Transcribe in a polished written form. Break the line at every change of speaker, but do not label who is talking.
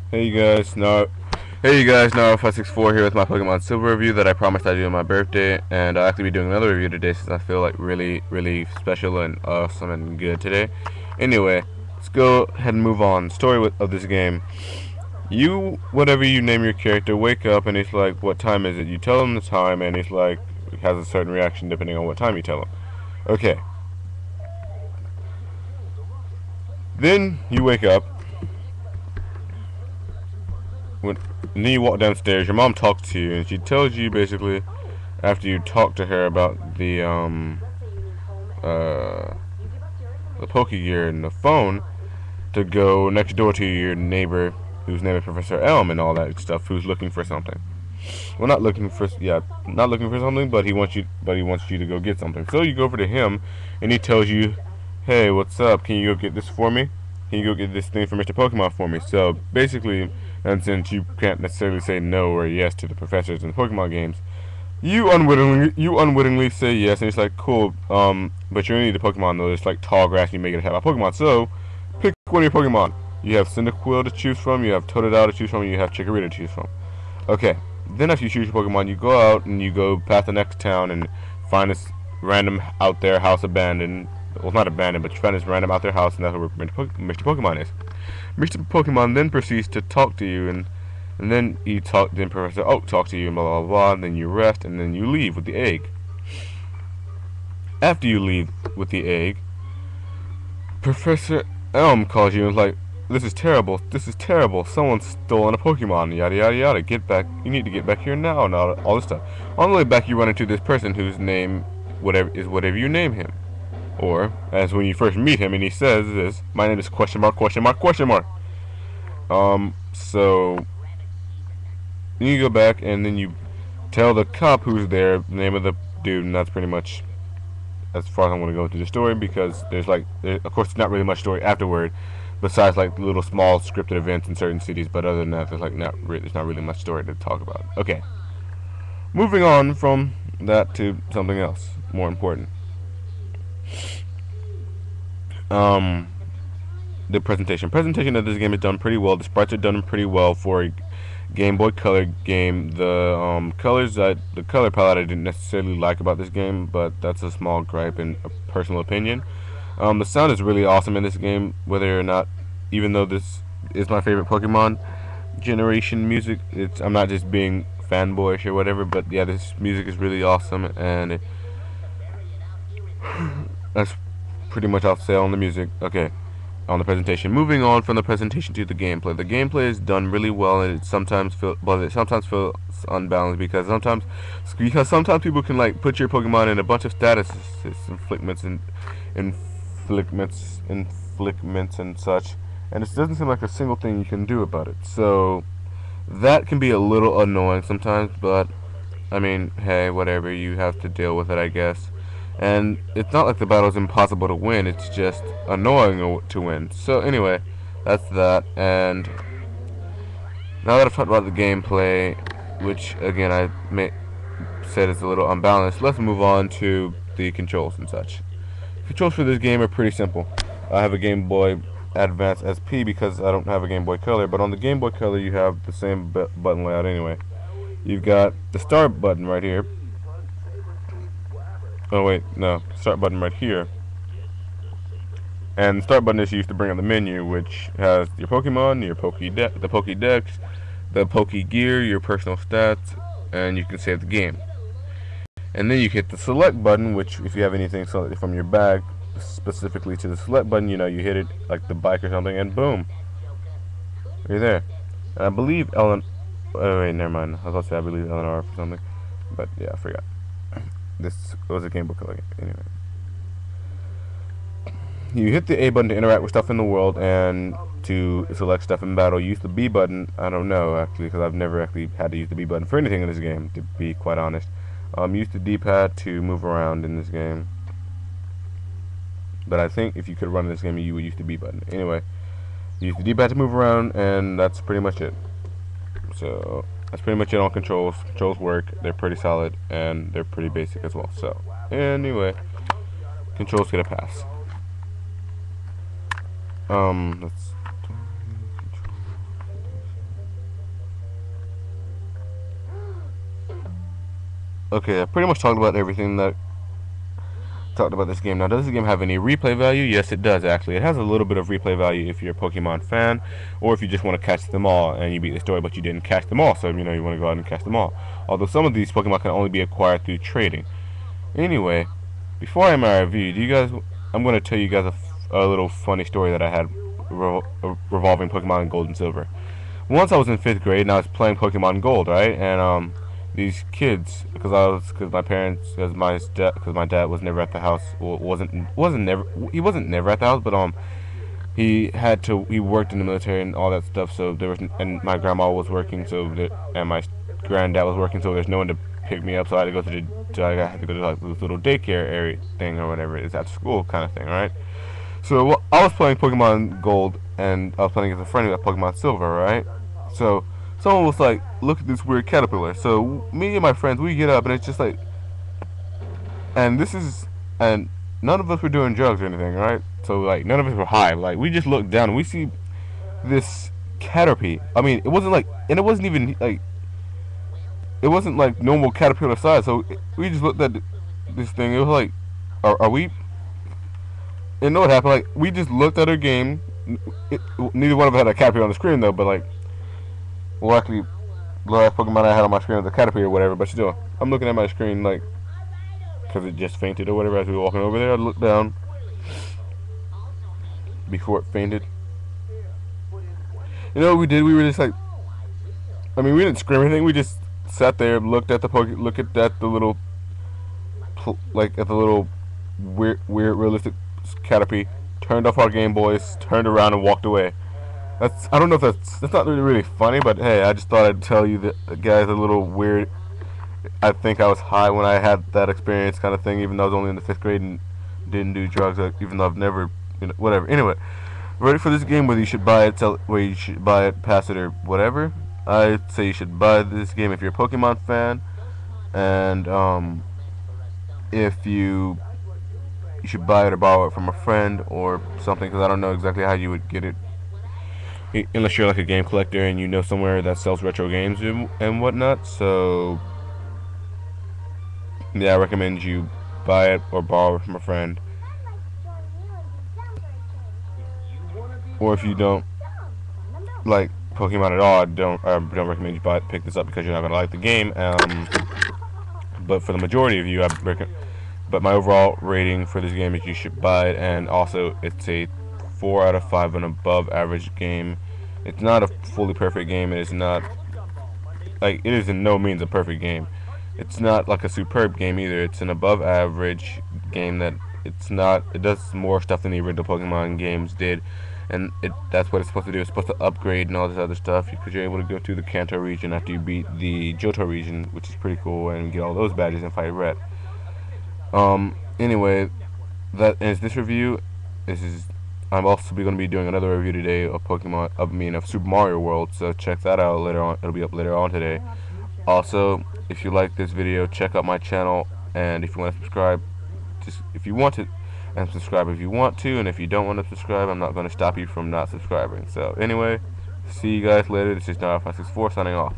Hey you guys, now 564 here with my Pokemon Silver review that I promised I'd do on my birthday, and I'll actually be doing another review today since I feel like really special and awesome and good today. Anyway, let's go ahead and move on. Story of this game. You, whatever you name your character, wake up and he's like, what time is it? You tell him the time and he's like, has a certain reaction depending on what time you tell him. Okay. Then you wake up, and then you walk downstairs. Your mom talks to you, and she tells you basically, after you talk to her about the Pokegear and the phone, to go next door to your neighbor, whose name is Professor Elm and all that stuff, who's looking for something. Well, not looking for something, but he wants you to go get something. So you go over to him, and he tells you, "Hey, what's up? Can you go get this for me? Can you go get this thing for Mr. Pokemon for me?" So basically, and since you can't necessarily say no or yes to the professors in the Pokemon games, you unwittingly say yes, and it's like cool. But you only need a Pokemon though. It's like tall grass, and you make it have a Pokemon. So pick one of your Pokemon. You have Cyndaquil to choose from. You have Totodile to choose from. And you have Chikorita to choose from. Okay. Then after you choose your Pokemon, you go out and you go past the next town and find this random out there house abandoned. Well, not abandoned, but you find this random out there house, and that's where Mr. Pokemon is. Mr. Pokemon then proceeds to talk to you, and then then Professor Oak talks to you, and blah blah blah. And then you rest, and then you leave with the egg. After you leave with the egg, Professor Elm calls you and is like, "This is terrible. This is terrible. Someone's stolen a Pokemon. Yada yada yada. Get back. You need to get back here now." And all this stuff. On the way back, you run into this person whose name whatever you name him. Or, as when you first meet him and he says this, "My name is question mark, question mark, question mark." So then you go back and then you tell the cop who's there the name of the dude, and that's pretty much as far as I'm going to go into the story, because of course, there's not really much story afterward, besides like little small scripted events in certain cities. But other than that, there's not really much story to talk about. Okay, moving on from that to something else more important. The presentation of this game is done pretty well. The sprites are done pretty well for a Game Boy Color game. The color palette I didn't necessarily like about this game, but that's a small gripe and a personal opinion. The sound is really awesome in this game, whether or not, even though this is my favorite Pokemon generation music, I'm not just being fanboyish or whatever, but yeah, this music is really awesome, and that's pretty much off sale on the music. Okay, on the presentation. Moving on from the presentation to the gameplay. The gameplay is done really well, and it sometimes feels unbalanced because sometimes people can like put your Pokemon in a bunch of statuses, inflictments and such, and it doesn't seem like a single thing you can do about it. So that can be a little annoying sometimes, but I mean, hey, whatever, you have to deal with it, I guess. And it's not like the battle's impossible to win, it's just annoying to win. So anyway, that's that. And now that I've talked about the gameplay, which again said is a little unbalanced, let's move on to the controls and such. Controls for this game are pretty simple. I have a Game Boy Advance SP because I don't have a Game Boy Color, but on the Game Boy Color you have the same button layout anyway. You've got the start button right here. Oh wait, no, start button right here. And the start button is used to bring up the menu, which has your Pokemon, the Pokédex, the Pokegear, your personal stats, and you can save the game. And then you hit the select button, which if you have anything selected from your bag, specifically to the select button, you hit it like the bike or something, and boom, you're there. And I believe oh wait, never mind. I was about to say I believe Eleanor for something, but yeah, I forgot. This was a Game Boy Color game. Anyway, you hit the A button to interact with stuff in the world, and to select stuff in battle, use the B button. I don't know actually, because I've never actually had to use the B button for anything in this game, to be quite honest. Use the D-pad to move around in this game, but I think if you could run in this game, you would use the B button. Anyway, use the D-pad to move around, and that's pretty much it. So that's pretty much it on controls. Controls work. They're pretty solid, and they're pretty basic as well. So anyway, controls get a pass. Let's Okay, I pretty much talked about everything that talked about this game. Now, does this game have any replay value? Yes, it does, actually. It has a little bit of replay value if you're a Pokemon fan, or if you just want to catch them all and you beat the story, but you didn't catch them all, so you want to go out and catch them all. Although some of these Pokemon can only be acquired through trading. Anyway, before I end my review, I'm going to tell you guys a little funny story that I had revolving Pokemon Gold and Silver. Once I was in 5th grade and I was playing Pokemon Gold, right? And these kids, because my parents, because my dad was never at the house. Well, he wasn't never at the house, but he worked in the military and all that stuff. So and my grandma was working, and my granddad was working, so there's no one to pick me up. So I had to go I had to go to like this little daycare area thing or whatever it is at school kind of thing, right? So I was playing Pokemon Gold and I was playing as a friend at Pokemon Silver, right? So someone was like, "Look at this weird caterpillar." So me and my friends, we get up and it's just like, and this is, and none of us were doing drugs or anything, right? So like none of us were high. Like we just looked down and we see this caterpie. I mean, it wasn't like, and it wasn't even like, it wasn't like normal caterpillar size. So we just looked at this thing. It was like, are we? And know what happened? Like we just looked at our game. Neither one of us had a caterpillar on the screen though, but like, well, actually, the last Pokemon I had on my screen was a Caterpie or whatever, but still, I'm looking at my screen, like, because it just fainted or whatever as we were walking over there. I looked down before it fainted. You know what we did? We were just like, I mean, we didn't scream or anything. We just sat there, looked at the little, like, at the little weird, realistic Caterpie, turned off our Game Boys, turned around and walked away. I don't know if that's not really funny, but hey, I just thought I'd tell you that, guys, a little weird. I think I was high when I had that experience, kind of thing. Even though I was only in the 5th grade and didn't do drugs, even though I've never, whatever. Anyway, ready for this game? Whether you should buy it, pass it, or whatever. I say you should buy this game if you're a Pokemon fan, and if you should buy it or borrow it from a friend or something, because I don't know exactly how you would get it. Unless you're like a game collector and you know somewhere that sells retro games and whatnot. So yeah, I recommend you buy it or borrow it from a friend. Or if you don't like Pokemon at all, I don't recommend you pick this up because you're not gonna like the game. But for the majority of you, but my overall rating for this game is you should buy it, and also it's a 4 out of 5 and above average game. It's not a fully perfect game. It is not, like, it is in no means a perfect game. It's not like a superb game either. It's an above average game that it does more stuff than the original Pokemon games did, and that's what it's supposed to do. It's supposed to upgrade and all this other stuff because you're able to go through the Kanto region after you beat the Johto region, which is pretty cool, and get all those badges and fight Red. Anyway, that ends this review. I'm also going to be doing another review today of of Super Mario World, so check that out later on. It'll be up later on today. Also, if you like this video, check out my channel, and if you want to subscribe, just if you want to, and subscribe if you want to, and if you don't want to subscribe, I'm not going to stop you from not subscribing. So anyway, see you guys later. This is Nara564 signing off.